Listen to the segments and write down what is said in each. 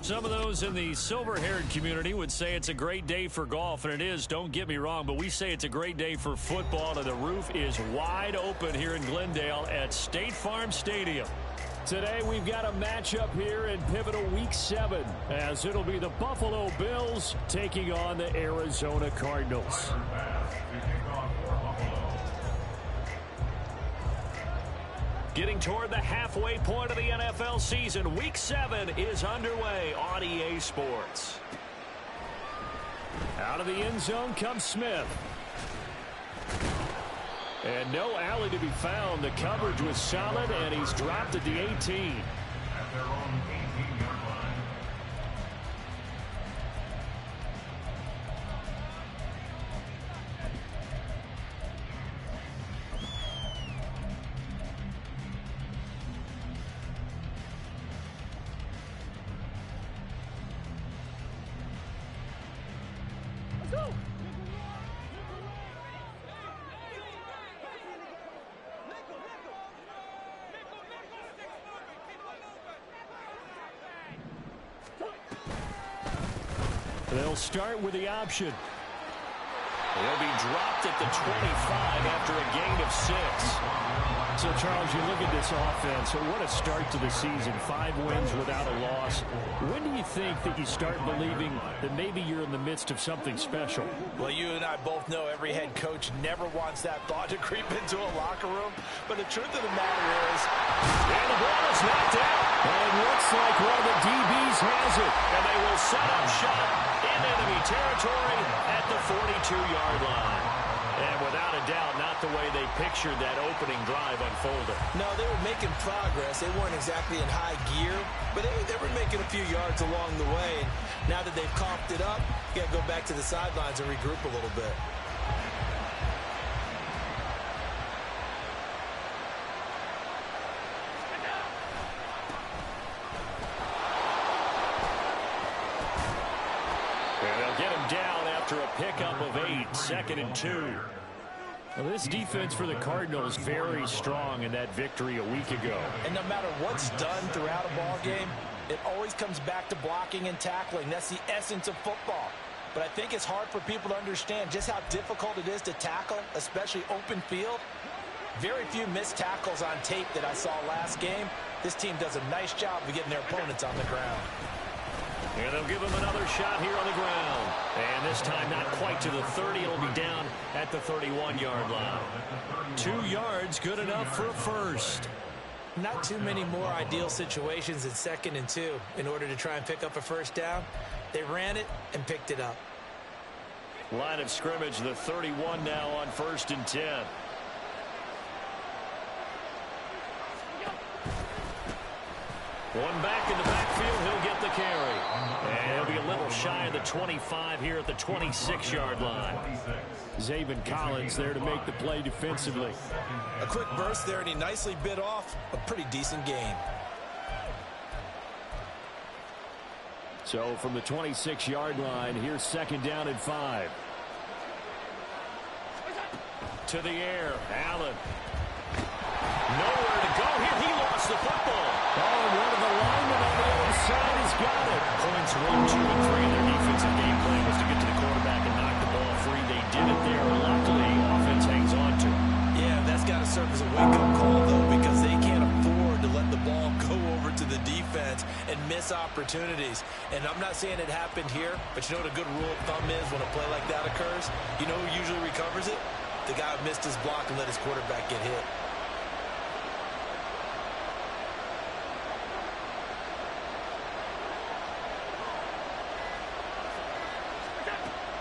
Some of those in the silver-haired community would say it's a great day for golf, and it is, don't get me wrong, but we say it's a great day for football, and the roof is wide open here in Glendale at State Farm Stadium. Today we've got a matchup here in pivotal Week 7, as it'll be the Buffalo Bills taking on the Arizona Cardinals. Getting toward the halfway point of the NFL season, Week 7 is underway on EA Sports. Out of the end zone comes Smith. And no alley to be found. The coverage was solid, and he's dropped at the 18. At their own 18-yard line. They'll start with the option. He'll be dropped at the 25 after a gain of 6. So, Charles, you look at this offense. What a start to the season. 5 wins without a loss. When do you think that you start believing that maybe you're in the midst of something special? Well, you and I both know every head coach never wants that thought to creep into a locker room. But the truth of the matter is, and the ball is knocked out. And it looks like one of the DBs has it. And they will set up shop in enemy territory at the 42-yard line. And without a doubt, not the way they pictured that opening drive unfolded. No, they were making progress. They weren't exactly in high gear, but they were making a few yards along the way. And now that they've coughed it up, you got to go back to the sidelines and regroup a little bit. Get him down after a pickup of 8, 2nd and 2. Well, this defense for the Cardinals very strong in that victory a week ago. And no matter what's done throughout a ball game, it always comes back to blocking and tackling. That's the essence of football. But I think it's hard for people to understand just how difficult it is to tackle, especially open field. Very few missed tackles on tape that I saw last game. This team does a nice job of getting their opponents on the ground. And they'll give him another shot here on the ground. And this time not quite to the 30. It'll be down at the 31-yard line. 2 yards, good enough for a first. Not too many more ideal situations in 2nd and 2 in order to try and pick up a first down. They ran it and picked it up. Line of scrimmage, the 31 now on 1st and 10. One back in the backfield, he'll get the carry. And he'll be a little shy of the 25 here at the 26-yard line. Zaven Collins there to make the play defensively. A quick burst there, and he nicely bit off a pretty decent gain. So from the 26-yard line, here's 2nd down and 5. To the air, Allen. Nowhere to go here. He lost the football. Oh, one of the linemen on the other side has got it. Points 1, 2, and 3. Their defensive game plan was to get to the quarterback and knock the ball free. They did it there. Luckily, offense hangs on to it. Yeah, that's got to serve as a wake-up call, though, because they can't afford to let the ball go over to the defense and miss opportunities. And I'm not saying it happened here, but you know what a good rule of thumb is when a play like that occurs? You know who usually recovers it? The guy who missed his block and let his quarterback get hit.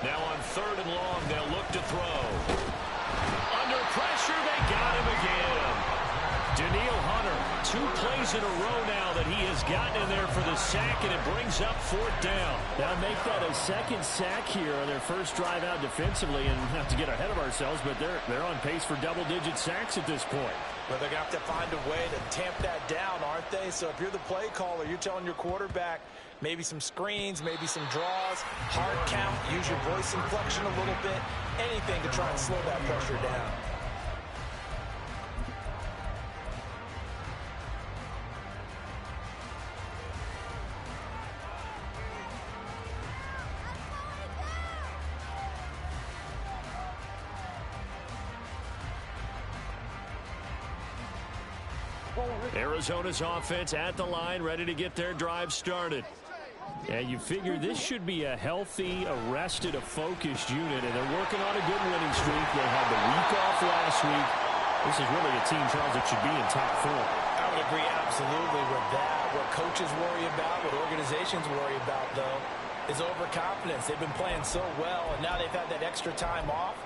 Now on 3rd and long, they'll look to throw. Under pressure, they got him again. Daniil Hunter, 2 plays in a row now that he has gotten in there for the sack, and it brings up 4th down. They'll make that a 2nd sack here on their first drive out defensively, and not to get ahead of ourselves, but they're on pace for double-digit sacks at this point. But they're going to have to find a way to tamp that down, aren't they? So if you're the play caller, you're telling your quarterback maybe some screens, maybe some draws, hard count, use your voice inflection a little bit, anything to try and slow that pressure down. Arizona's offense at the line, ready to get their drive started. And you figure this should be a healthy, arrested, a focused unit, and they're working on a good winning streak. They had the week off last week. This is really a team, Charles, that should be in top form. I would agree absolutely with that. What coaches worry about, what organizations worry about, though, is overconfidence. They've been playing so well, and now they've had that extra time off.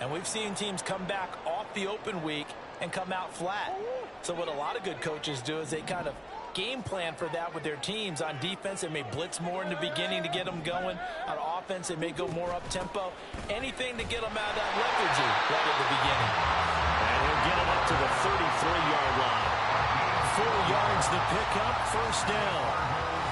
And we've seen teams come back off the open week and come out flat. So what a lot of good coaches do is they kind of game plan for that with their teams. On defense, they may blitz more in the beginning to get them going. On offense, they may go more up-tempo. Anything to get them out of that lethargy right at the beginning. And he'll get it up to the 33-yard line. 4 yards the pickup, first down.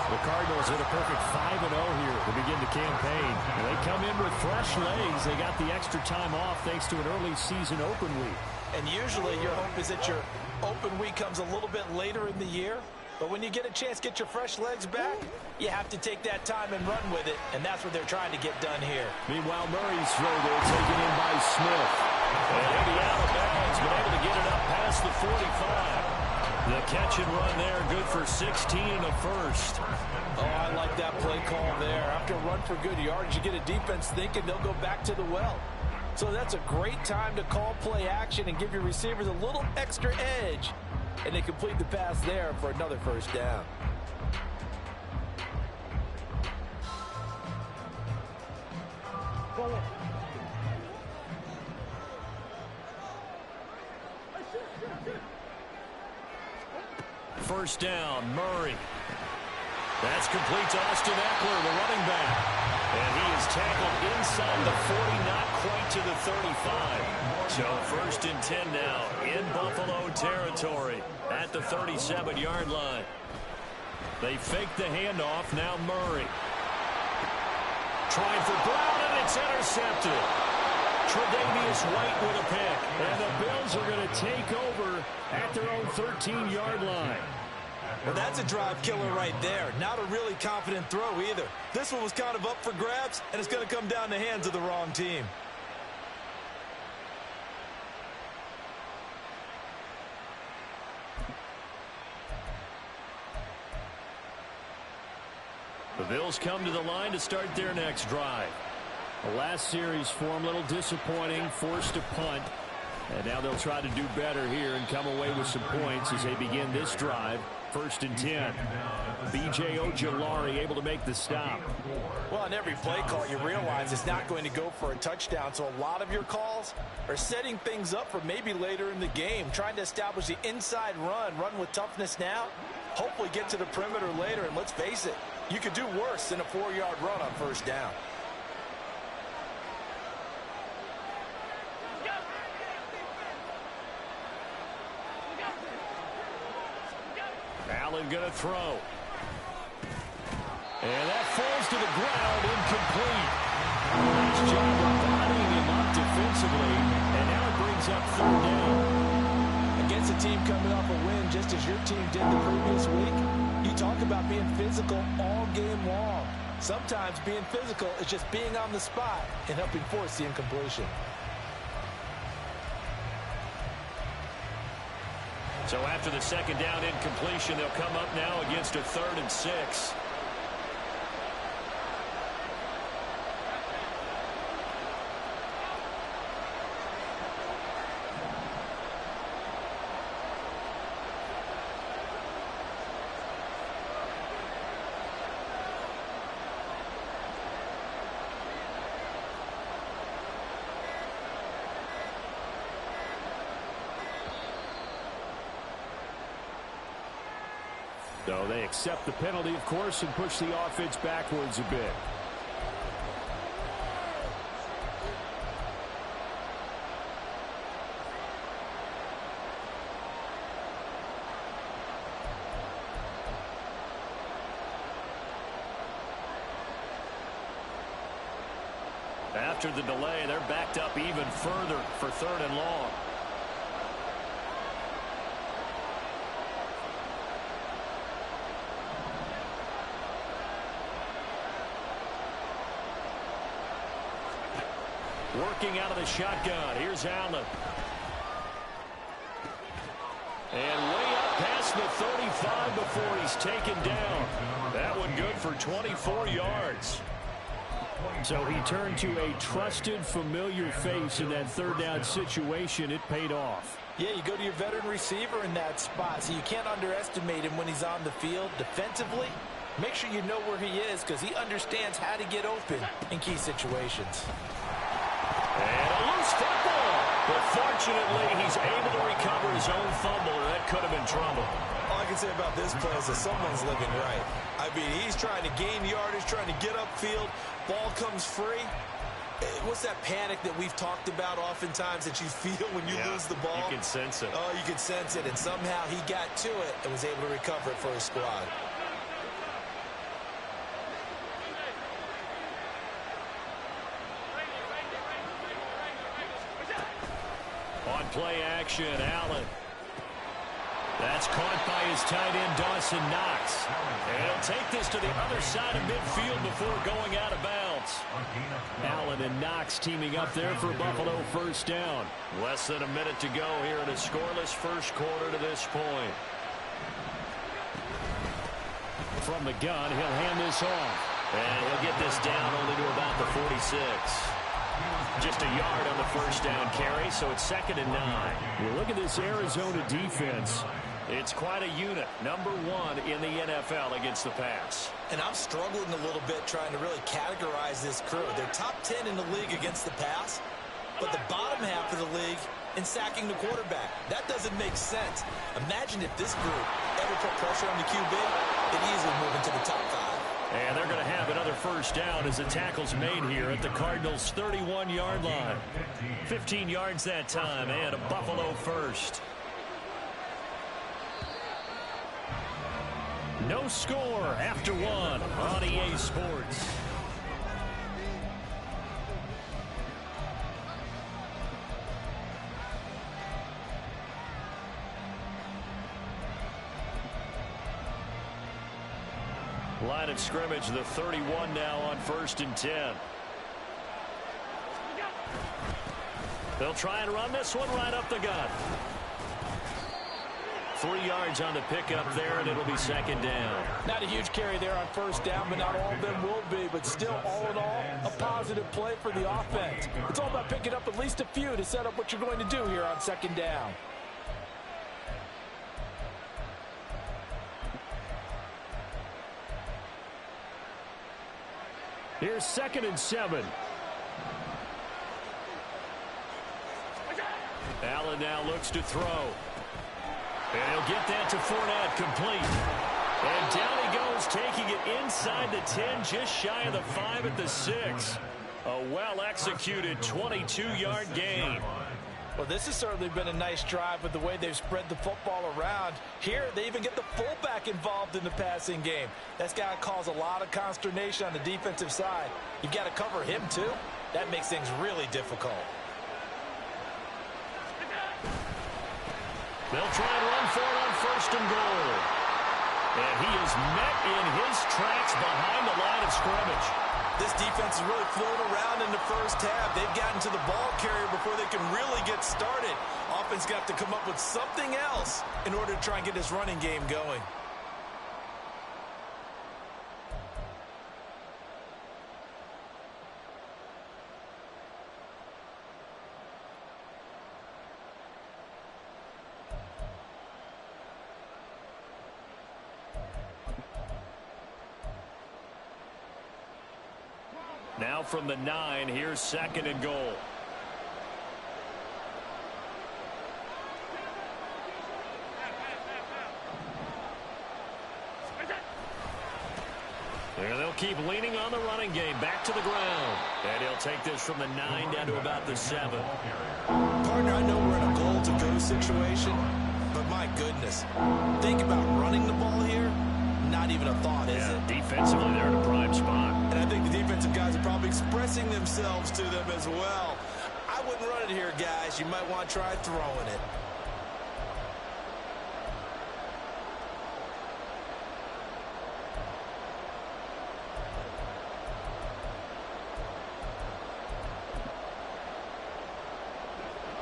The Cardinals hit a perfect 5-0 here to begin the campaign. And they come in with fresh legs. They got the extra time off thanks to an early season open week. And usually your hope is that your open week comes a little bit later in the year. But when you get a chance to get your fresh legs back, you have to take that time and run with it. And that's what they're trying to get done here. Meanwhile, Murray's throw there taken in by Smith. And he'll be out of bounds, but able to get it up past the 45. The catch and run there, good for 16 and a first. Oh, I like that play call there. After a run for good yards, you get a defense thinking they'll go back to the well. So that's a great time to call play action and give your receivers a little extra edge. And they complete the pass there for another first down. First down, Murray. That's complete to Austin Eckler, the running back. And he is tackled inside the 40, not quite to the 35. So first and 10 now in Buffalo territory at the 37-yard line. They fake the handoff, now Murray. Trying for Brown, and it's intercepted. Tre'Davious White with a pick. And the Bills are going to take over at their own 13-yard line. Well, that's a drive killer right there. Not a really confident throw either. This one was kind of up for grabs, and it's going to come down the hands of the wrong team. The Bills come to the line to start their next drive. The last series for them, a little disappointing, forced to punt. And now they'll try to do better here and come away with some points as they begin this drive. First and 10. B.J. Ojulari able to make the stop. Well, on every play call, you realize it's not going to go for a touchdown. So a lot of your calls are setting things up for maybe later in the game, trying to establish the inside run with toughness now, hopefully get to the perimeter later. And let's face it, you could do worse than a 4-yard run on first down. Allen going to throw. And that falls to the ground, incomplete. Nice job of bodying him up defensively, and now it brings up third down. Against a team coming off a win just as your team did the previous week, you talk about being physical all game long. Sometimes being physical is just being on the spot and helping force the incompletion. So after the second down incompletion, they'll come up now against a 3rd and 6. So they accept the penalty, of course, and push the offense backwards a bit. After the delay, they're backed up even further for 3rd and long. Working out of the shotgun. Here's Allen. And way up the 35 before he's taken down. That one good for 24 yards. So he turned to a trusted, familiar face in that third down situation. It paid off. Yeah, you go to your veteran receiver in that spot, so you can't underestimate him when he's on the field. Defensively, make sure you know where he is because he understands how to get open in key situations. And a loose football. But fortunately, he's able to recover his own fumble, or that could have been trouble. All I can say about this play is that someone's living right. I mean, he's trying to gain yardage, trying to get upfield. Ball comes free. What's that panic that we've talked about oftentimes that you feel when you lose the ball? You can sense it. Oh, you can sense it. And somehow he got to it and was able to recover it for his squad. On play action, Allen. That's caught by his tight end, Dawson Knox. And he'll take this to the other side of midfield before going out of bounds. Allen and Knox teaming up there for Buffalo first down. Less than a minute to go here in a scoreless first quarter to this point. From the gun, he'll hand this off. And he'll get this down only to about the 46. Just a yard on the first down carry, so it's 2nd and 9. Well, look at this Arizona defense. It's quite a unit. Number 1 in the NFL against the pass. And I'm struggling a little bit trying to really categorize this crew. They're top 10 in the league against the pass, but the bottom half of the league in sacking the quarterback. That doesn't make sense. Imagine if this group ever put pressure on the QB, they'd easily move into the top 5. And they're going to have another first down as the tackle's made here at the Cardinals' 31-yard line. 15 yards that time, and a Buffalo first. No score after 1 on EA Sports. Line of scrimmage, the 31 now on 1st and 10. They'll try and run this one right up the gut. 3 yards on the pickup there, and it'll be 2nd down. Not a huge carry there on first down, but not all of them will be. But still, all in all, a positive play for the offense. It's all about picking up at least a few to set up what you're going to do here on 2nd down. Here's 2nd and 7. Allen now looks to throw. And he'll get that to Fournette, complete. And down he goes, taking it inside the 10, just shy of the 5 at the 6. A well-executed 22-yard gain. Well, this has certainly been a nice drive with the way they've spread the football around. Here, they even get the fullback involved in the passing game. That's got to cause a lot of consternation on the defensive side. You've got to cover him, too. That makes things really difficult. They'll try and run for it on 1st and goal. And he is met in his tracks behind the line of scrimmage. This defense is really flown around in the first half. They've gotten to the ball carrier before they can really get started. Offense got to come up with something else in order to try and get this running game going. Now from the 9, here's 2nd and goal. And they'll keep leaning on the running game. Back to the ground. And he'll take this from the 9 down to about the 7. Partner, I know we're in a goal-to-go situation, but my goodness. Think about running the ball here. Not even a thought, is it? Defensively, they're in a prime spot. And I think the defensive guys are probably expressing themselves to them as well. I wouldn't run it here, guys. You might want to try throwing it.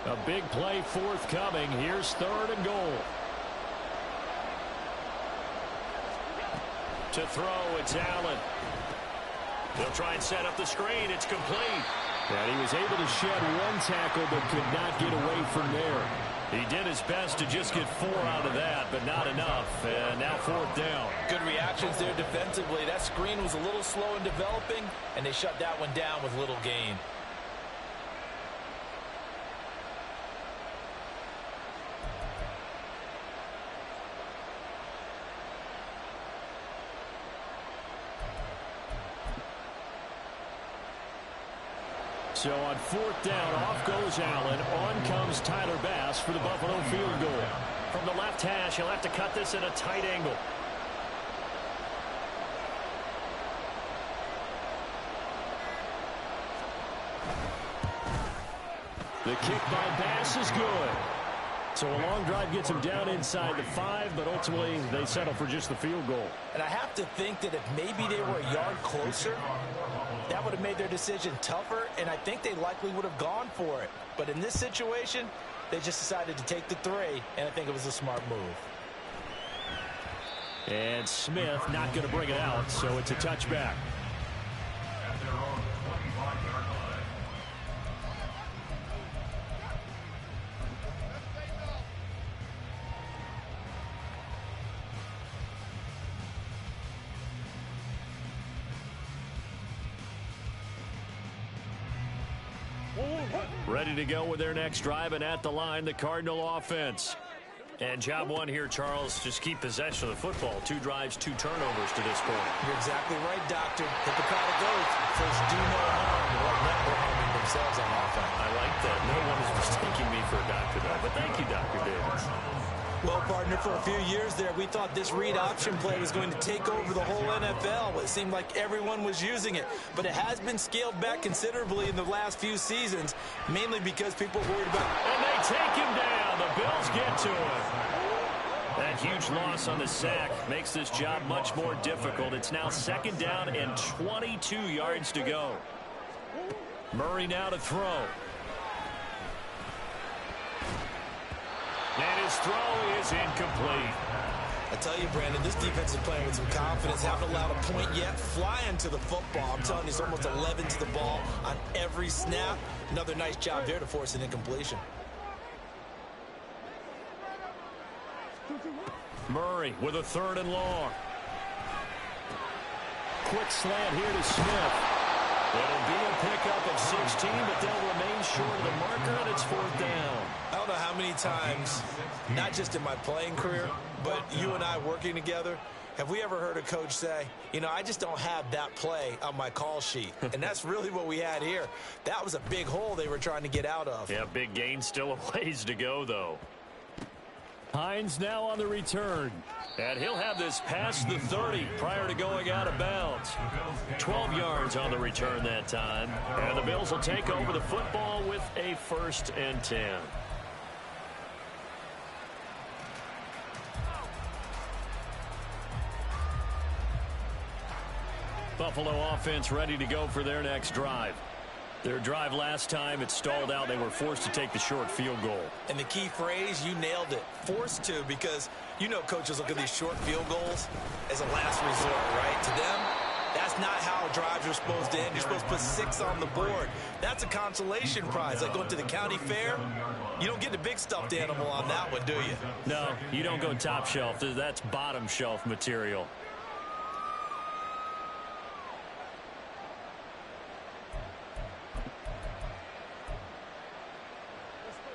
A big play forthcoming. Here's 3rd and goal. To throw, it's Allen. They'll try and set up the screen. It's complete. And he was able to shed one tackle but could not get away from there. He did his best to just get 4 out of that, but not enough. And now 4th down. Good reactions there defensively. That screen was a little slow in developing, and they shut that one down with little gain. So on 4th down, off goes Allen. On comes Tyler Bass for the Buffalo field goal. From the left hash, he'll have to cut this at a tight angle. The kick by Bass is good. So a long drive gets him down inside the 5, but ultimately they settle for just the field goal. And I have to think that if maybe they were a yard closer, that would have made their decision tougher, and I think they likely would have gone for it. But in this situation, they just decided to take the 3, and I think it was a smart move. And Smith not going to bring it out, so it's a touchback. At their own 25-yard line. Ready to go with their next drive, and at the line, the Cardinal offense. And job one here, Charles, just keep possession of the football. 2 drives, 2 turnovers to this point. You're exactly right, Doctor. Hippocratic oath. First, do no harm. Let them harming themselves on offense. I like that. No one is mistaking me for a doctor, though. But thank you, Dr. Davis. Well, partner, for a few years there, we thought this read option play was going to take over the whole NFL. It seemed like everyone was using it. But it has been scaled back considerably in the last few seasons, mainly because people are worried about... And they take him down. The Bills get to him. That huge loss on the sack makes this job much more difficult. It's now 2nd down and 22 yards to go. Murray now to throw. And his throw is incomplete. I tell you, Brandon, this defense is playing with some confidence. Haven't allowed a point yet. Flying to the football. I'm telling you, it's almost 11 to the ball on every snap. Another nice job there to force an incompletion. Murray with a 3rd and long. Quick slant here to Smith. It'll be a pickup of 16, but they'll remain short of the marker, and it's 4th down. I don't know how many times, not just in my playing career, but you and I working together, have we ever heard a coach say, you know, I just don't have that play on my call sheet. And that's really what we had here. That was a big hole they were trying to get out of. Yeah, big gain, still a ways to go, though. Hines now on the return. And he'll have this past the 30 prior to going out of bounds. 12 yards on the return that time. And the Bills will take over the football with a 1st and 10. Buffalo offense ready to go for their next drive. Their drive last time, it stalled out. They were forced to take the short field goal. And the key phrase, you nailed it. Forced to, because you know coaches look at these short field goals as a last resort, right? To them, that's not how drives are supposed to end. You're supposed to put 6 on the board. That's a consolation prize. Like going to the county fair, you don't get the big stuffed animal on that one, do you? No, you don't go top shelf. That's bottom shelf material.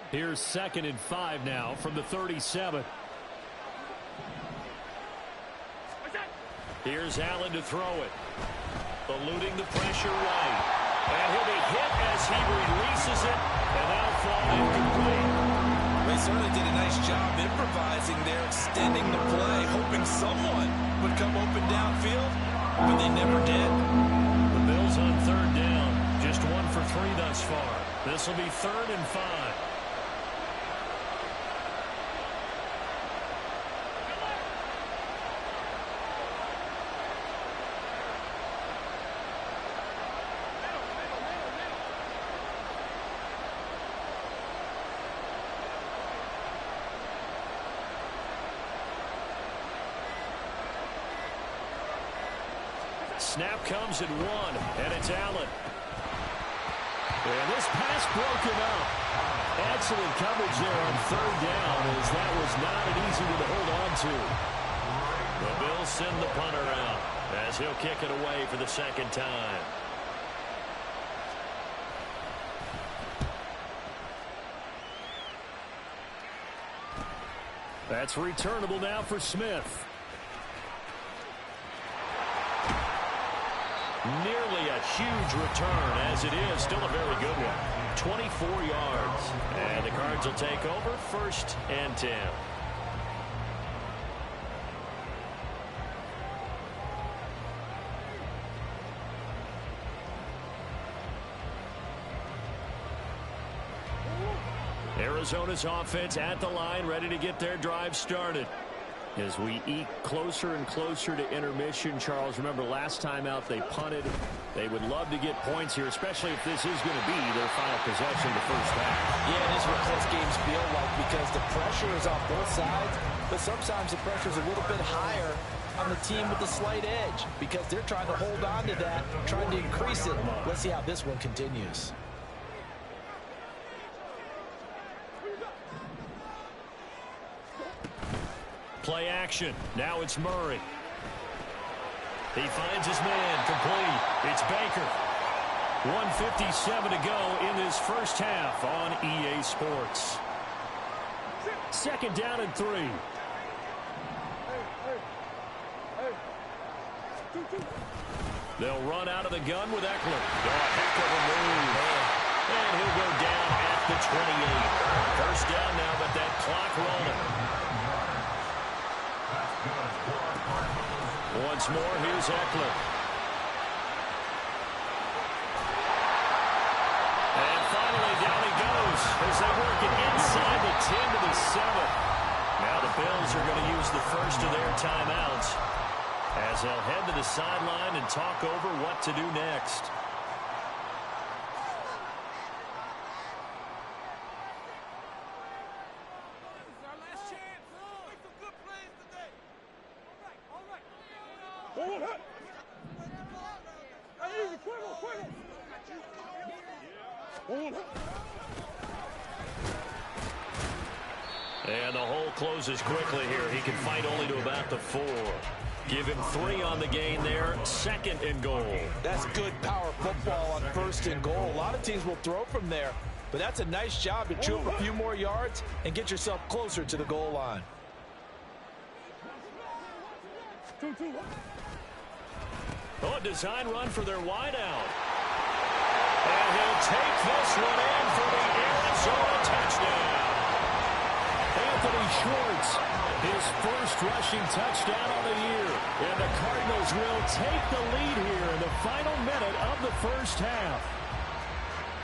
Here's 2nd and 5 now from the 37. Here's Allen to throw it. Eluding the pressure right. And he'll be hit as he releases it. And that'll fall incomplete. They certainly did a nice job improvising there, extending the play, hoping someone would come open downfield, but they never did. The Bills on 3rd down. Just 1 for 3 thus far. This will be 3rd and 5. snap comes at 1, and it's Allen. And this pass broken up. Excellent coverage there on 3rd down, as that was not an easy one to hold on to. The Bills send the punter out as he'll kick it away for the 2nd time. That's returnable now for Smith. Nearly a huge return, as it is still a very good one. 24 yards. And the Cards will take over 1st and 10. Arizona's offense at the line, ready to get their drive started. As we eke closer and closer to intermission, Charles, remember last time out they punted. They would love to get points here, especially if this is going to be their final possession of the first half. Yeah, it is what close games feel like because the pressure is on both sides, but sometimes the pressure is a little bit higher on the team with the slight edge because they're trying to hold on to that, trying to increase it. Let's see how this one continues. Play action. Now it's Murray. He finds his man complete. It's Baker. 1:57 to go in this first half on EA Sports. 2nd down and 3. They'll run out of the gun with Eckler. Oh, a heck of a move. And he'll go down at the 28. First down now, but that clock rolling. Once more, here's Eckler. And finally, down he goes as they work it inside the 10 to the 7. Now the Bills are going to use the first of their timeouts as they'll head to the sideline and talk over what to do next. And the hole closes quickly here. He can fight only to about the 4. Give him 3 on the gain there. 2nd and goal. That's good power football on 1st and goal. A lot of teams will throw from there, but that's a nice job to chew up a few more yards and get yourself closer to the goal line. Oh, a design run for their wideout. And he'll take this one in for the Arizona touchdown. Anthony Schwartz, his first rushing touchdown of the year. And the Cardinals will take the lead here in the final minute of the first half.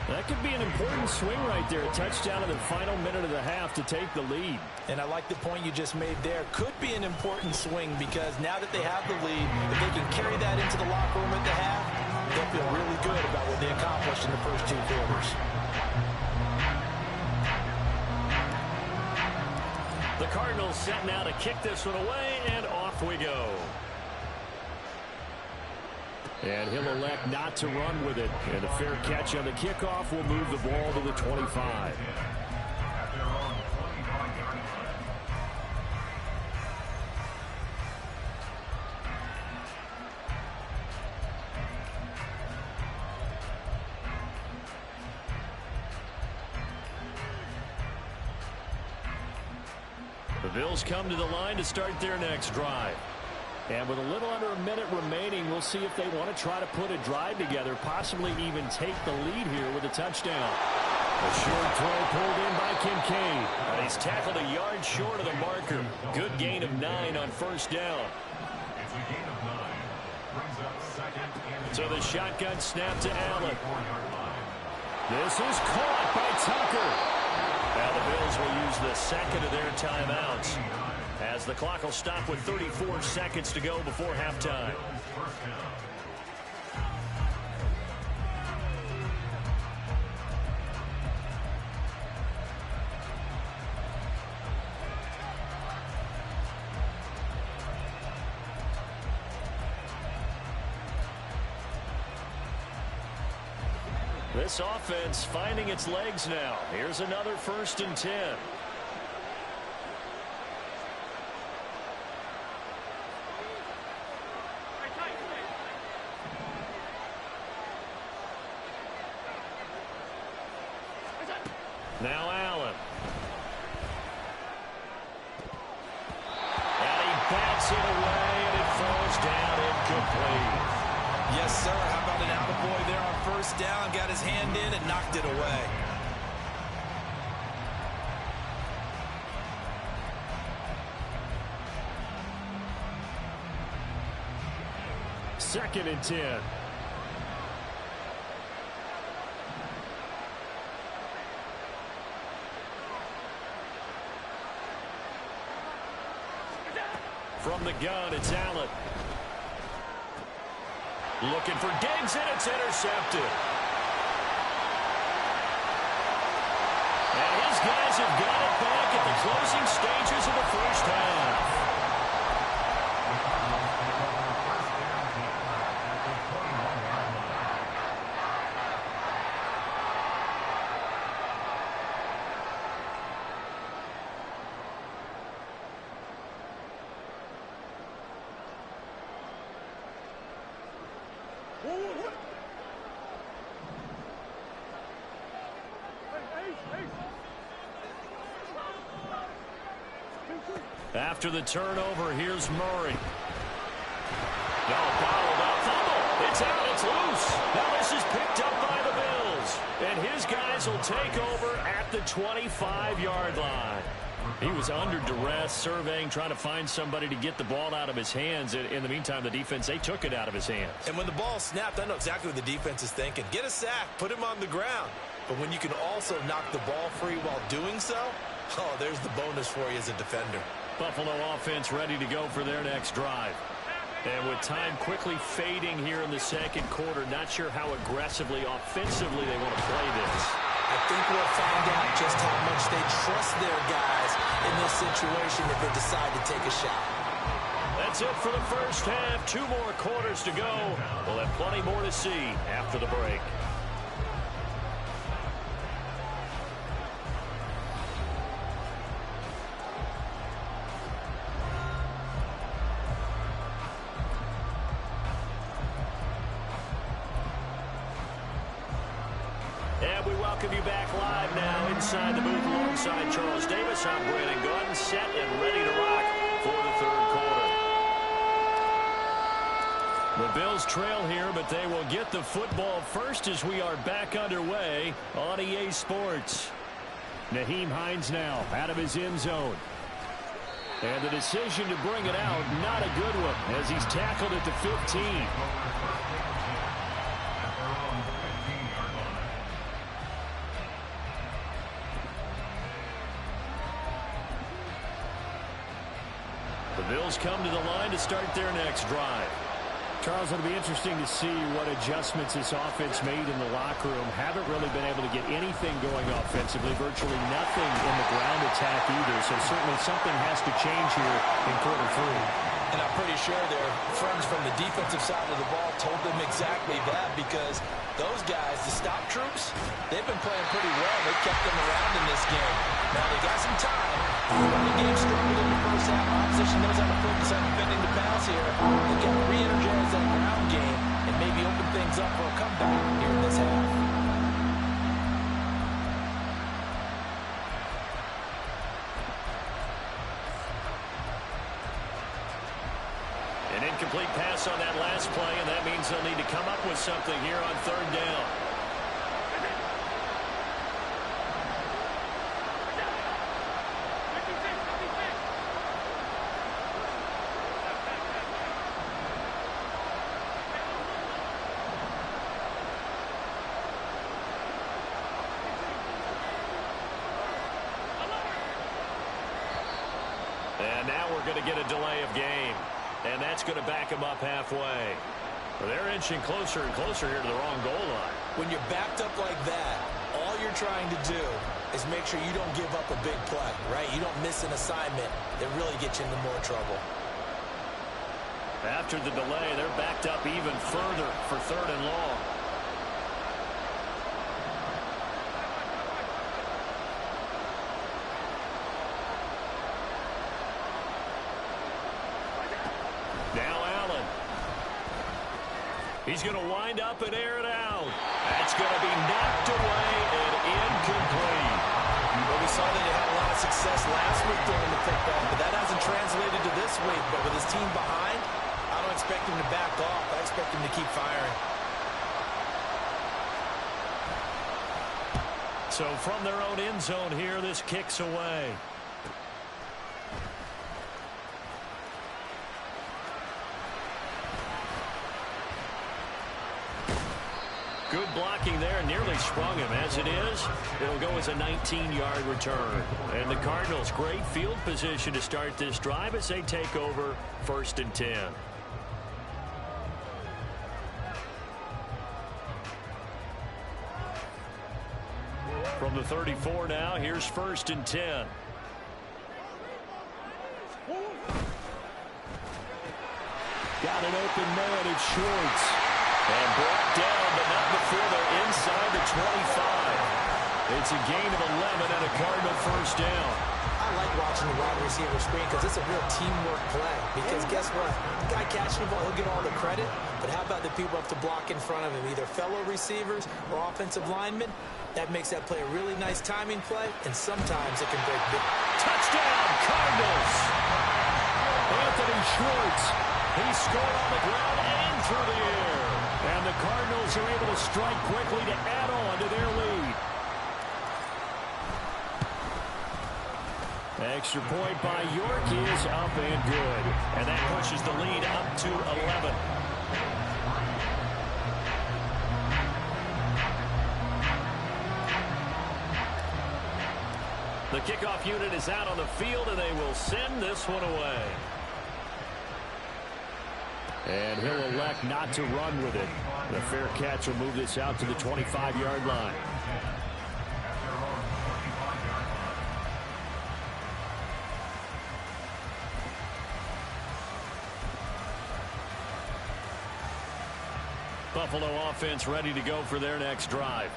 That could be an important swing right there. A touchdown in the final minute of the half to take the lead. And I like the point you just made there. Could be an important swing because now that they have the lead, if they can carry that into the locker room at the half, they'll feel really good about what they accomplished in the first 2 quarters. The Cardinals set now to kick this one away, and off we go. And he'll elect not to run with it. And a fair catch on the kickoff will move the ball to the 25. The Bills come to the line to start their next drive. And with a little under a minute remaining, we'll see if they want to try to put a drive together, possibly even take the lead here with a touchdown. A short throw pulled in by Kincaid. And he's tackled a yard short of the marker. Good gain of 9 on first down. It's a gain of 9. Brings up 2nd and So the shotgun snap to Allen. This is caught by Tucker. Now the Bills will use the 2nd of their timeouts, as the clock will stop with 34 seconds to go before halftime. This offense finding its legs now. Here's another 1st and 10. Now Allen. And he bats it away, and it falls down incomplete. Yes, sir. How about an attaboy there on 1st down? Got his hand in and knocked it away. Second and 10. From the gun, it's Allen. Looking for Diggs, and it's intercepted. And his guys have got it back at the closing stages of the 1st half. After the turnover, here's Murray. No, bottled up, fumble. It's out, it's loose. Now this is picked up by the Bills. And his guys will take over at the 25-yard line. He was under duress, surveying, trying to find somebody to get the ball out of his hands. In the meantime, the defense, they took it out of his hands. And when the ball snapped, I know exactly what the defense is thinking. Get a sack, put him on the ground. But when you can also knock the ball free while doing so, oh, there's the bonus for you as a defender. Buffalo offense ready to go for their next drive. And with time quickly fading here in the 2nd quarter, not sure how aggressively, offensively they want to play this. I think we'll find out just how much they trust their guys in this situation if they decide to take a shot. That's it for the 1st half. 2 more quarters to go. We'll have plenty more to see after the break. And we welcome you back live now inside the booth alongside Charles Davis. I'm Brandon Gordon, set and ready to rock for the 3rd quarter. The Bills trail here, but they will get the football first as we are back underway on EA Sports. Nyheim Hines now out of his end zone. And the decision to bring it out, not a good one, as he's tackled at the 15. The Bills come to the line to start their next drive. Charles, it'll be interesting to see what adjustments this offense made in the locker room. Haven't really been able to get anything going offensively, virtually nothing in the ground attack either. So certainly something has to change here in quarter 3. And I'm pretty sure their friends from the defensive side of the ball told them exactly that, because those guys, the stop troops, they've been playing pretty well. They kept them around in this game. Now they got some time. The game struggled in the 1st half. Opposition knows how to focus on defending the pass here. They got to re-energize that ground game and maybe open things up for a comeback here in this half. An incomplete pass on that last play, and that means they'll need to come up with something here on 3rd down. And now we're going to get a delay of game. And that's going to back them up halfway. Well, they're inching closer and closer here to the wrong goal line. When you're backed up like that, all you're trying to do is make sure you don't give up a big play, right? You don't miss an assignment that really gets you into more trouble. After the delay, they're backed up even further for 3rd and long. He's going to wind up and air it out. That's going to be knocked away and incomplete. Well, we saw that he had a lot of success last week throwing the football, but that hasn't translated to this week. But with his team behind, I don't expect him to back off. I expect him to keep firing. So from their own end zone here, this kicks away. Good blocking there, nearly sprung him. As it is, it'll go as a 19-yard return. And the Cardinals, great field position to start this drive as they take over 1st and 10. From the 34 now, here's 1st and 10. Got an open man, it's Schwartz. And brought down, but not before they're inside the 25. It's a gain of 11 and a Cardinal first down. I like watching the wide receiver screen because it's a real teamwork play. Because guess what? The guy catching the ball, he'll get all the credit. But how about the people up to block in front of him, either fellow receivers or offensive linemen? That makes that play a really nice timing play, and sometimes it can break big. Touchdown, Cardinals! Anthony Schwartz. He scored on the ground and through the air. And the Cardinals are able to strike quickly to add on to their lead. Extra point by York is up and good. And that pushes the lead up to 11. The kickoff unit is out on the field, and they will send this one away. And he'll elect not to run with it. The fair catch will move this out to the 25-yard line. Buffalo offense ready to go for their next drive.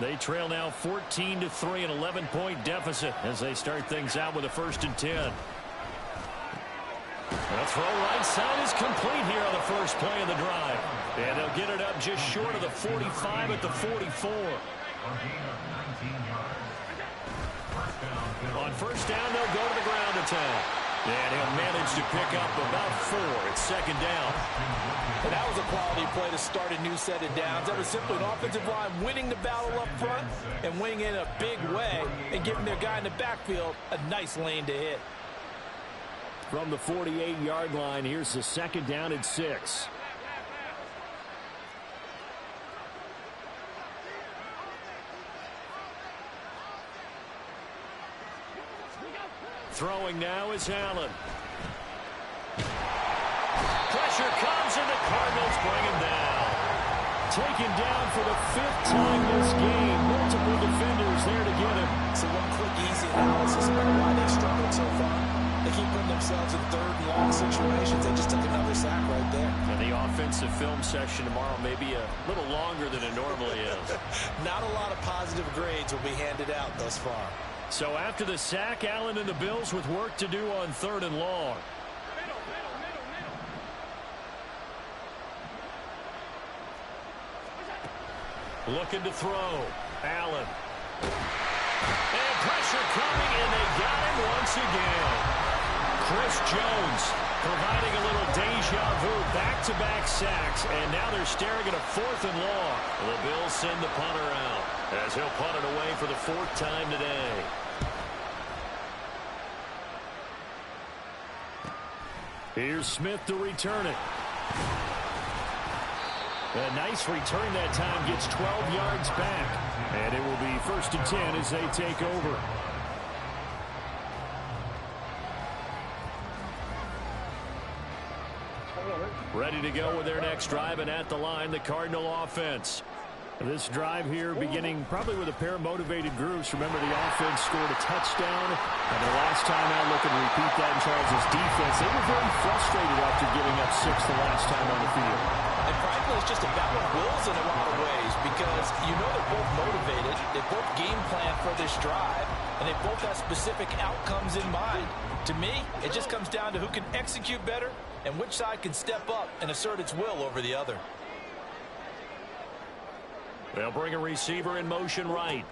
They trail now 14-3, an 11-point deficit as they start things out with a 1st and 10. The throw right side is complete here on the first play of the drive. And they'll get it up just short of the 45 at the 44. On first down, they'll go to the ground attack. And he'll manage to pick up about 4. It's 2nd down. And that was a quality play to start a new set of downs. That was simply an offensive line winning the battle up front and winning in a big way and giving their guy in the backfield a nice lane to hit. From the 48-yard line, here's the 2nd down and 6. Throwing now is Allen. Pressure comes, and the Cardinals bring him down. Taken down for the 5th time this game. Multiple defenders there to get him. So one quick, easy analysis about why they struggled so far. They keep putting themselves in 3rd and long situations. They just took another sack right there. And the offensive film session tomorrow may be a little longer than it normally is. Not a lot of positive grades will be handed out thus far. So after the sack, Allen and the Bills with work to do on 3rd and long. Looking to throw. Allen. And pressure coming, and they got him once again. Chris Jones providing a little deja vu, back-to-back sacks, and now they're staring at a 4th and long. The Bills send the punter out as he'll punt it away for the 4th time today. Here's Smith to return it. A nice return that time, gets 12 yards back. And it will be 1st and 10 as they take over. Ready to go with their next drive, and at the line, the Cardinal offense. This drive here beginning probably with a pair of motivated groups. Remember, the offense scored a touchdown, and the last time out, looking to repeat that in Charles' defense. They were very frustrated after giving up 6 the last time on the field. And frankly, it's just a battle of wills in a lot of ways because you know they're both motivated. They both game plan for this drive, and they both have specific outcomes in mind. To me, it just comes down to who can execute better and which side can step up and assert its will over the other. They'll bring a receiver in motion right.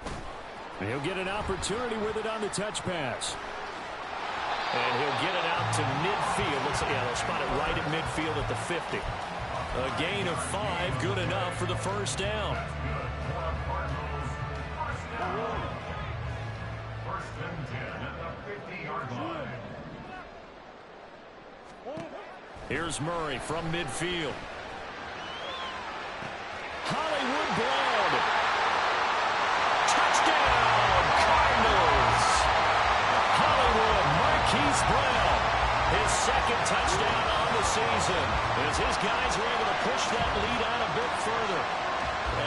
And he'll get an opportunity with it on the touch pass. And he'll get it out to midfield. Looks like, yeah, they'll spot it right at midfield at the 50. A gain of 5, good enough for the first down. First and 10 at the 50-yard line. Here's Murray from midfield. Hollywood Brown. Touchdown, Cardinals. Hollywood Marquise Brown. His second touchdown on the season. As his guys are able to push that lead out a bit further.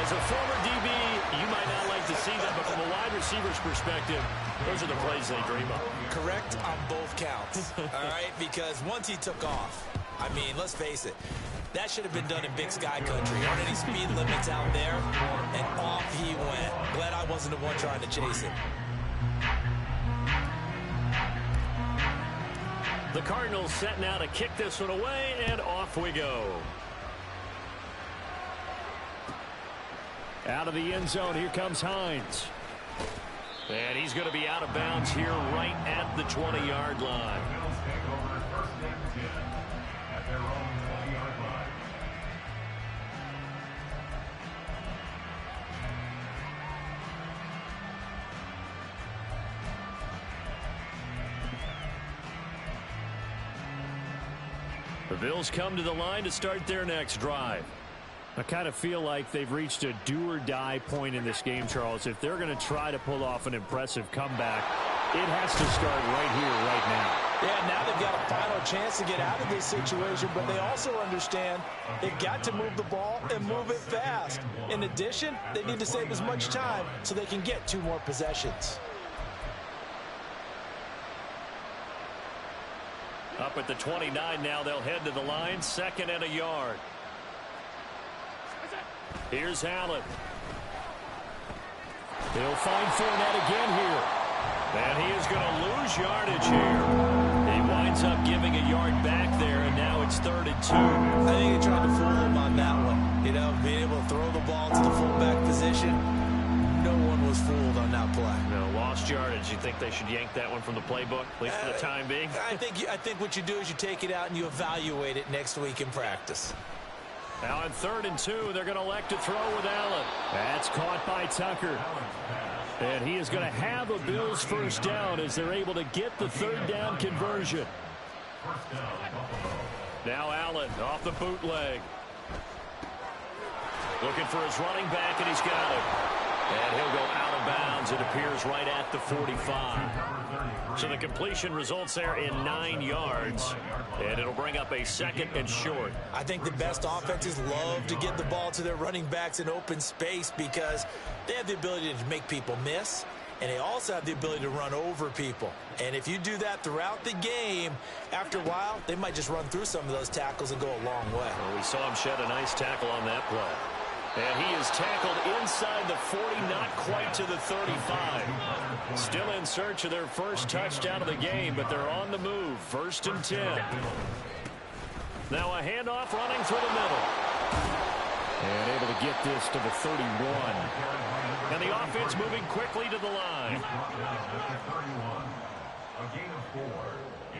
As a former DB, you might not like to see that, but from a wide receiver's perspective, those are the plays they dream of. Correct on both counts, all right? Because once he took off, I mean, let's face it, that should have been done in Big Sky Country. Aren't any speed limits out there? And off he went. Glad I wasn't the one trying to chase it. The Cardinals set now to kick this one away, and off we go. Out of the end zone, here comes Hines. And he's going to be out of bounds here right at the 20-yard line. Bills take over first and 10 at their own 20-yard line. The Bills come to the line to start their next drive. I kind of feel like they've reached a do-or-die point in this game, Charles. If they're going to try to pull off an impressive comeback, it has to start right here, right now. Yeah, now they've got a final chance to get out of this situation, but they also understand they've got to move the ball and move it fast. In addition, they need to save as much time so they can get 2 more possessions. Up at the 29 now, they'll head to the line, 2nd and a yard. Here's Allen. He'll find Fournette again here. And he is going to lose yardage here. He winds up giving a yard back there, and now it's 3rd and 2. I think they tried to fool him on that one. You know, being able to throw the ball to the fullback position. No one was fooled on that play. No, lost yardage. You think they should yank that one from the playbook, at least for the time being? I think what you do is you take it out and you evaluate it next week in practice. Now on 3rd and 2, they're going to elect to throw with Allen. That's caught by Tucker. And he is going to have a Bills first down as they're able to get the 3rd down conversion. Now Allen off the bootleg. Looking for his running back, and he's got it. And he'll go out of bounds. It appears right at the 45. So the completion results there in 9 yards. And it'll bring up a 2nd and short. I think the best offenses love to get the ball to their running backs in open space because they have the ability to make people miss, and they also have the ability to run over people. And if you do that throughout the game, after a while, they might just run through some of those tackles and go a long way. Well, we saw him shed a nice tackle on that play. And he is tackled inside the 40, not quite to the 35. Still in search of their first touchdown of the game, but they're on the move. 1st and 10. Now a handoff running through the middle. And able to get this to the 31. And the offense moving quickly to the line. A gain of 4.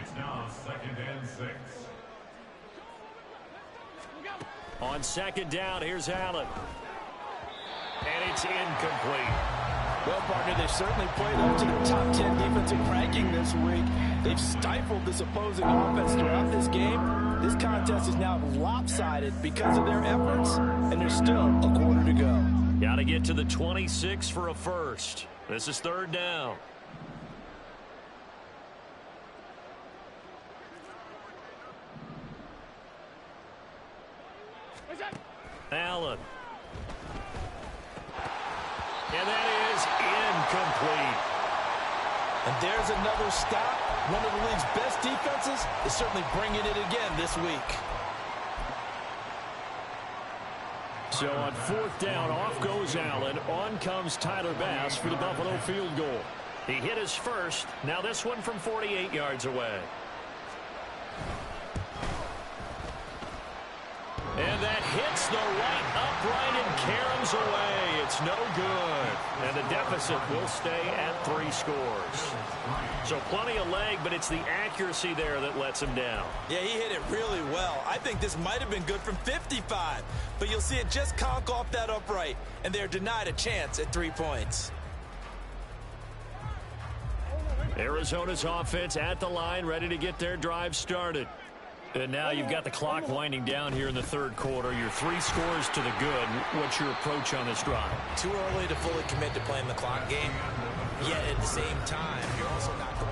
It's now 2nd and 6. On 2nd down, here's Allen. And it's incomplete. Well, partner, they've certainly played up to their top 10 defensive ranking this week. They've stifled this opposing offense throughout this game. This contest is now lopsided because of their efforts, and there's still a quarter to go. Got to get to the 26 for a first. This is 3rd down. Allen. And that is incomplete. And there's another stop. One of the league's best defenses is certainly bringing it again this week. So on 4th down, off goes Allen. On comes Tyler Bass for the Buffalo field goal. He hit his first. Now this one from 48 yards away. And that hits hits the right upright and caroms away. It's no good. And the deficit will stay at 3 scores. So plenty of leg, but it's the accuracy there that lets him down. Yeah, he hit it really well. I think this might have been good from 55. But you'll see it just conk off that upright, and they're denied a chance at 3 points. Arizona's offense at the line, ready to get their drive started. And now you've got the clock winding down here in the third quarter. Your 3 scores to the good. What's your approach on this drive? Too early to fully commit to playing the clock game. Yet at the same time, you're also not going.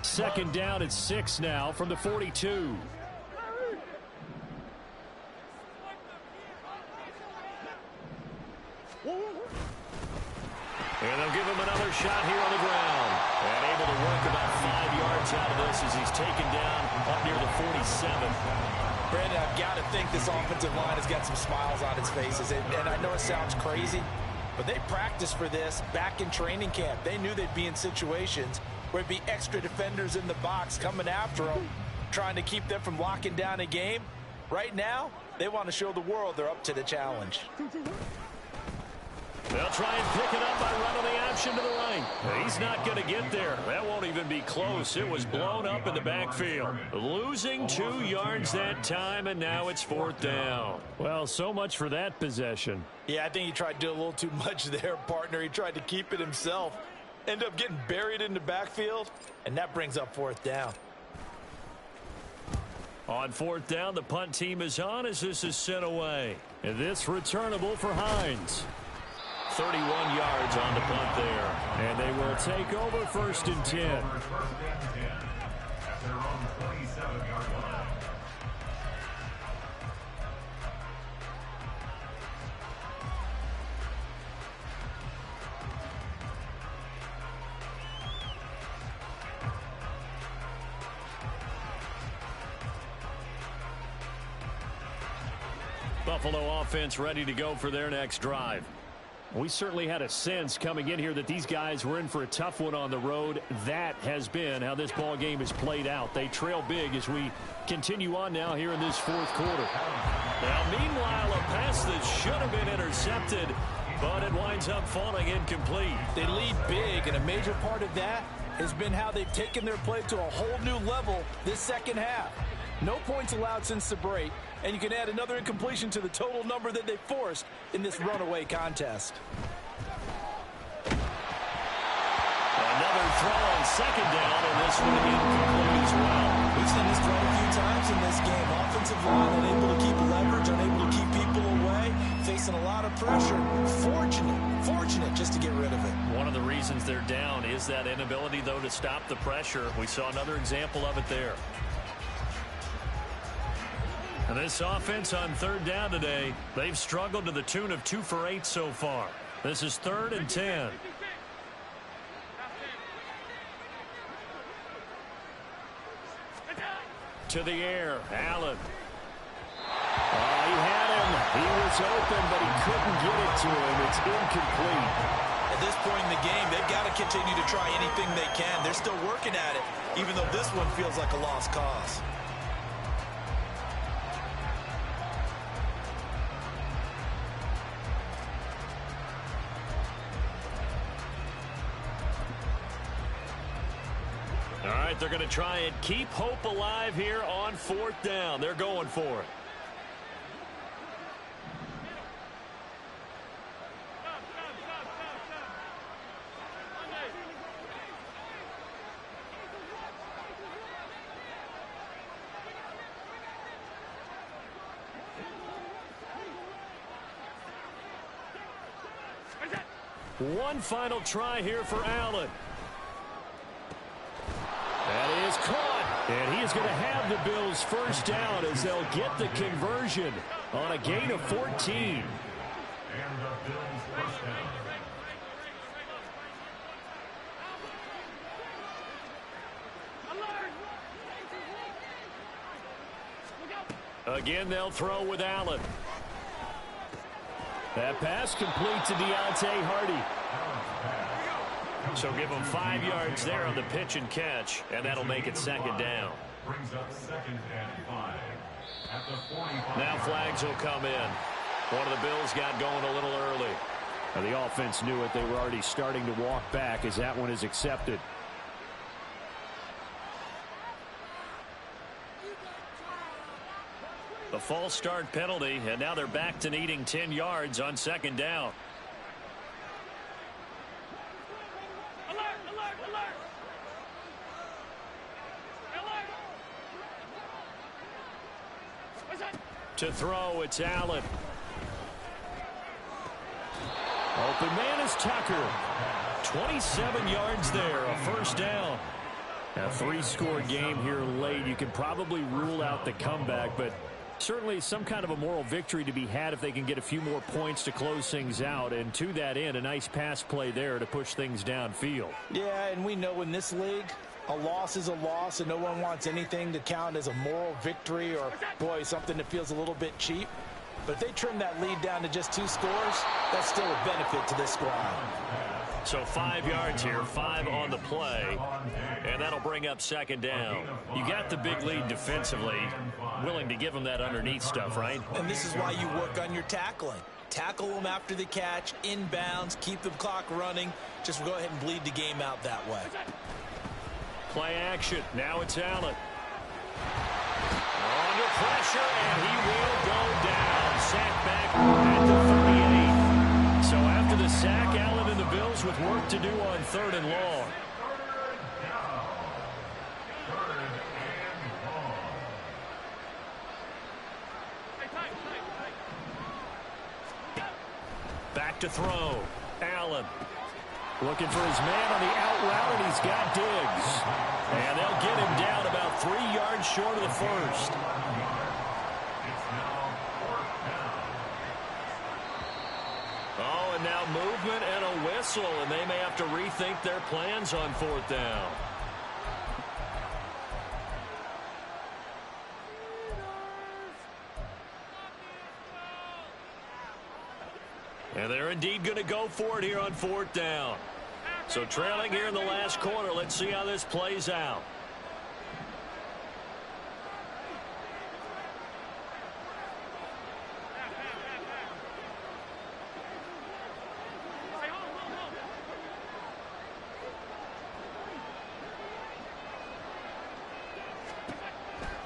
Second down at 6 now from the 42. And they'll give him another shot here on the ground. And able to work about 5 yards out of this as he's taken down up near the 47. Brandon, I've got to think this offensive line has got some smiles on its faces. And I know it sounds crazy, but they practiced for this back in training camp. They knew they'd be in situations where it'd be extra defenders in the box coming after them, trying to keep them from locking down a game. Right now, they want to show the world they're up to the challenge. They'll try and pick it up by running the option to the right. He's not going to get there. That won't even be close. It was blown up in the backfield. Losing 2 yards that time, and now it's 4th down. Well, so much for that possession. Yeah, I think he tried to do a little too much there, partner. He tried to keep it himself. End up getting buried in the backfield, and that brings up 4th down. On 4th down, the punt team is on as this is sent away. And this returnable for Hines. 31 yards on the punt there. And they will take over 1st and 10. At their own 27-yard line. Buffalo offense ready to go for their next drive. We certainly had a sense coming in here that these guys were in for a tough one on the road. That has been how this ball game has played out. They trail big as we continue on now here in this 4th quarter. Now, meanwhile, a pass that should have been intercepted, but it winds up falling incomplete. They lead big, and a major part of that has been how they've taken their play to a whole new level this second half. No points allowed since the break, and you can add another incompletion to the total number that they forced in this runaway contest. Another throw on 2nd down, and this one incomplete as well. We've seen this quite a few times in this game. Offensive line unable to keep leverage, unable to keep people away, facing a lot of pressure. Fortunate just to get rid of it. One of the reasons they're down is that inability, though, to stop the pressure. We saw another example of it there. And this offense on 3rd down today, they've struggled to the tune of 2 for 8 so far. This is 3rd and 10. To the air, Allen. He had him. He was open, but he couldn't get it to him. It's incomplete. At this point in the game, they've got to continue to try anything they can. They're still working at it, even though this one feels like a lost cause. All right, they're going to try and keep hope alive here on 4th down. They're going for it. One final try here for Allen. That is caught, and he is going to have the Bills' 1st down as they'll get the conversion on a gain of 14. And the Bills' 1st down. Again, they'll throw with Allen. That pass complete to Deontay Hardy. So give them 5 yards there on the pitch and catch, and that'll make it 2nd down. Brings up 2nd and 5. At the 45. Now flags will come in. One of the Bills got going a little early. The offense knew it. They were already starting to walk back as that one is accepted. The false start penalty, and now they're back to needing 10 yards on 2nd down. To throw, it's Allen. Open man is Tucker. 27 yards there, a 1st down. A 3-score game here late. You can probably rule out the comeback, but certainly some kind of a moral victory to be had if they can get a few more points to close things out. And to that end, a nice pass play there to push things downfield. Yeah, and we know in this league, a loss is a loss, and no one wants anything to count as a moral victory or, boy, something that feels a little bit cheap. But if they trim that lead down to just 2 scores, that's still a benefit to this squad. So 5 yards here, 5 on the play, and that'll bring up 2nd down. You got the big lead defensively, willing to give them that underneath stuff, right? And this is why you work on your tackling. Tackle them after the catch, inbounds, keep the clock running. Just go ahead and bleed the game out that way. Play action. Now it's Allen. Under pressure, and he will go down. Sack back at the 38. So after the sack, Allen and the Bills with work to do on 3rd and long. Back to throw. Allen. Looking for his man on the out route, and he's got Diggs. And they'll get him down about 3 yards short of the 1st. Oh, and now movement and a whistle, and they may have to rethink their plans on 4th down. And they're indeed going to go for it here on 4th down. So trailing here in the last quarter. Let's see how this plays out.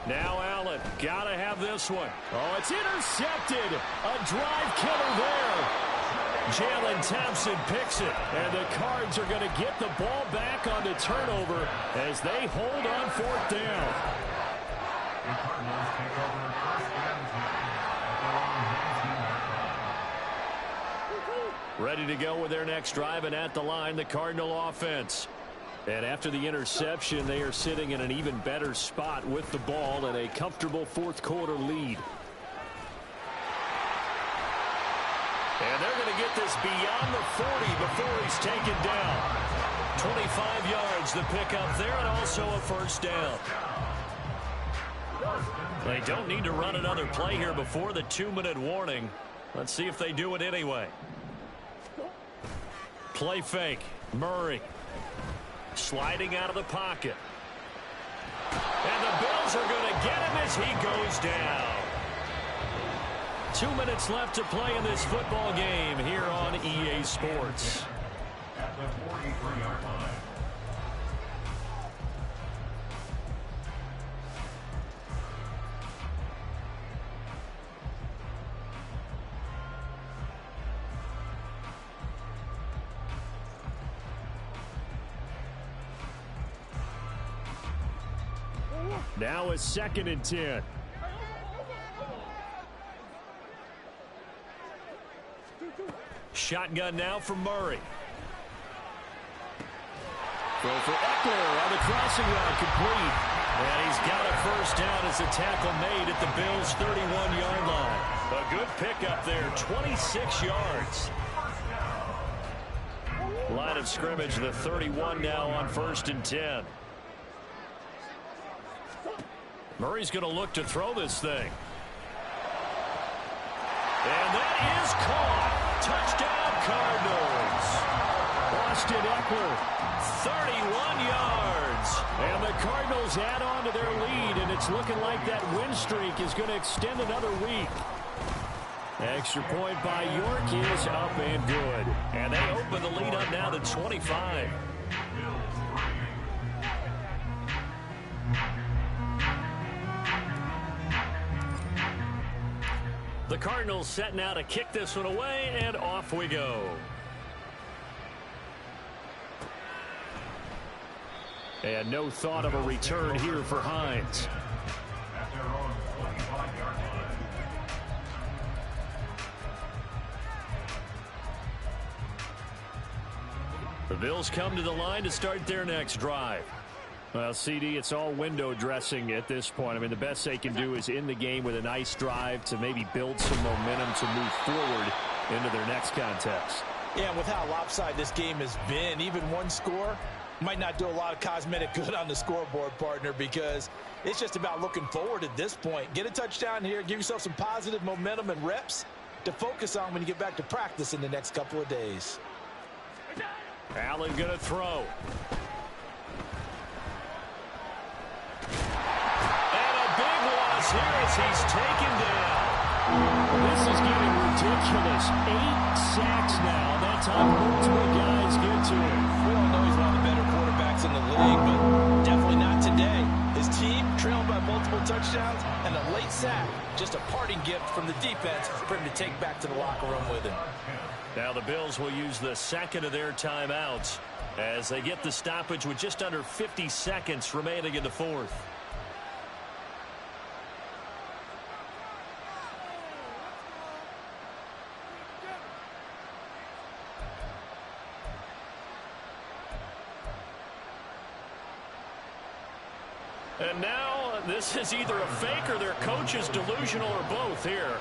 Now Allen, gotta have this one. Oh, it's intercepted. A drive killer there. Jalen Thompson picks it, and the Cards are going to get the ball back on the turnover as they hold on 4th down. The Cardinals take over 1st and 10 at their own 19-yard line. ready to go with their next drive, and at the line, the Cardinal offense. And after the interception, they are sitting in an even better spot with the ball and a comfortable 4th quarter lead. And they're going to get this beyond the 40 before he's taken down. 25 yards the pickup there, and also a 1st down. They don't need to run another play here before the 2-minute warning. Let's see if they do it anyway. Play fake. Murray sliding out of the pocket. And the Bills are going to get him as he goes down. 2 minutes left to play in this football game here on EA Sports. At the 43-yard line. Now it's 2nd and 10. Shotgun now for Murray. Throw for Eckler on the crossing route, complete. And he's got a 1st down as a tackle made at the Bills' 31-yard line. A good pickup there, 26 yards. Line of scrimmage, the 31 now on 1st and 10. Murray's going to look to throw this thing. And that is caught. Touchdown, Cardinals. Austin Eckler, 31 yards. And the Cardinals add on to their lead, and it's looking like that win streak is going to extend another week. Extra point by York is up and good. And they open the lead up now to 25. The Cardinals set now to kick this one away, and off we go. And no thought of a return here for Hines. At their own 25-yard line. The Bills come to the line to start their next drive. Well, CD, it's all window dressing at this point. I mean, the best they can do is in the game with a nice drive to maybe build some momentum to move forward into their next contest. Yeah, and with how lopsided this game has been, even one score might not do a lot of cosmetic good on the scoreboard, partner, because it's just about looking forward at this point. Get a touchdown here, give yourself some positive momentum and reps to focus on when you get back to practice in the next couple of days. Allen going to throw. And a big loss here as he's taken down. This is getting ridiculous. 8 sacks now. That time multiple guys get to him. We all know he's one of the better quarterbacks in the league, but definitely not today. His team trailed by multiple touchdowns, and a late sack, just a parting gift from the defense for him to take back to the locker room with him. Now the Bills will use the second of their timeouts as they get the stoppage with just under 50 seconds remaining in the fourth. And now this is either a fake or their coach is delusional or both here.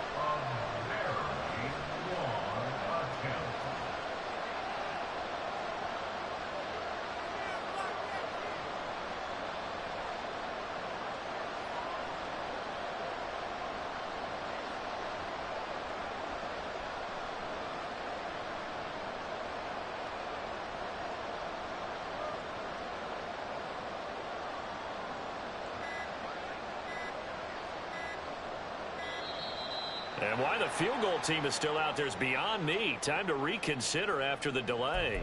And why the field goal team is still out there is beyond me. Time to reconsider after the delay.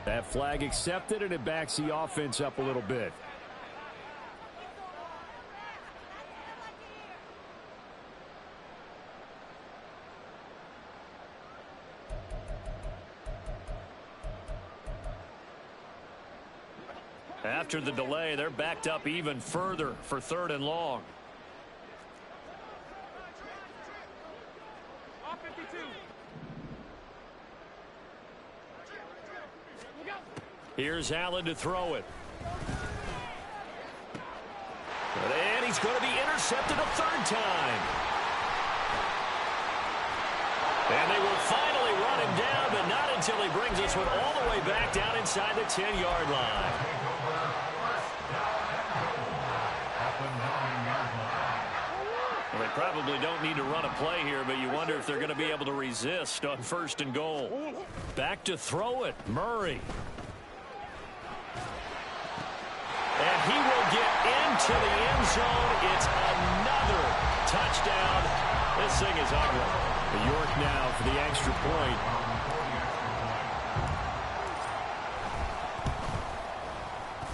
That flag accepted, and it backs the offense up a little bit. After the delay, they're backed up even further for 3rd and long. Here's Allen to throw it. And he's going to be intercepted a 3rd time. And they will finally run him down, but not until he brings this one all the way back down inside the 10-yard line. Well, they probably don't need to run a play here, but you wonder if they're going to be able to resist on 1st and goal. Back to throw it, Murray. And he will get into the end zone. It's another touchdown. This thing is ugly. York now for the extra point.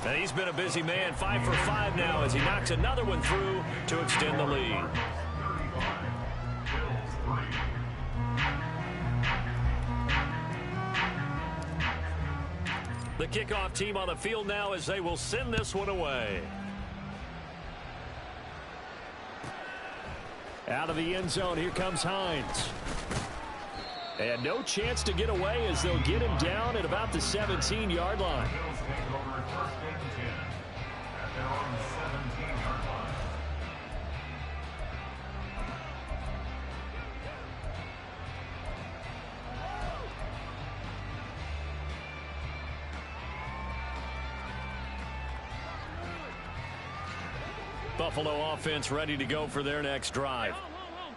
And he's been a busy man, 5 for 5 now as he knocks another one through to extend the lead. The kickoff team on the field now as they will send this one away. Out of the end zone, here comes Hines. And no chance to get away as they'll get him down at about the 17-yard line. Buffalo offense ready to go for their next drive.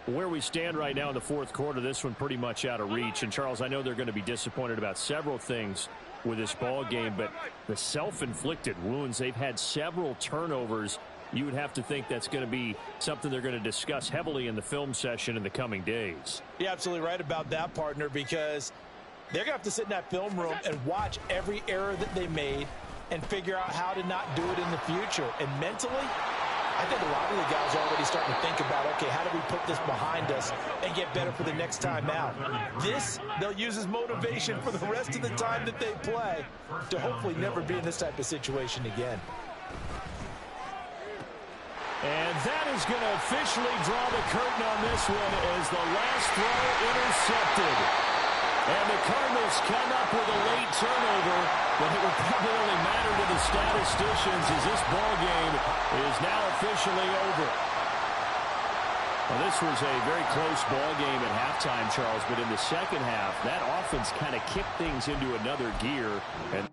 Where we stand right now in the fourth quarter, this one pretty much out of reach. And, Charles, I know they're going to be disappointed about several things with this ball game, but the self-inflicted wounds, they've had several turnovers. You would have to think that's going to be something they're going to discuss heavily in the film session in the coming days. You're absolutely right about that, partner, because they're going to have to sit in that film room and watch every error that they made and figure out how to not do it in the future. And mentally, I think a lot of the guys are already starting to think about, okay, how do we put this behind us and get better for the next time out? This, they'll use as motivation for the rest of the time that they play to hopefully never be in this type of situation again. And that is going to officially draw the curtain on this one as the last throw intercepted. And the Cardinals come up with a late turnover, but it will probably only matter to the statisticians as this ball game is now officially over. Well, this was a very close ball game at halftime, Charles, but in the second half, that offense kind of kicked things into another gear. And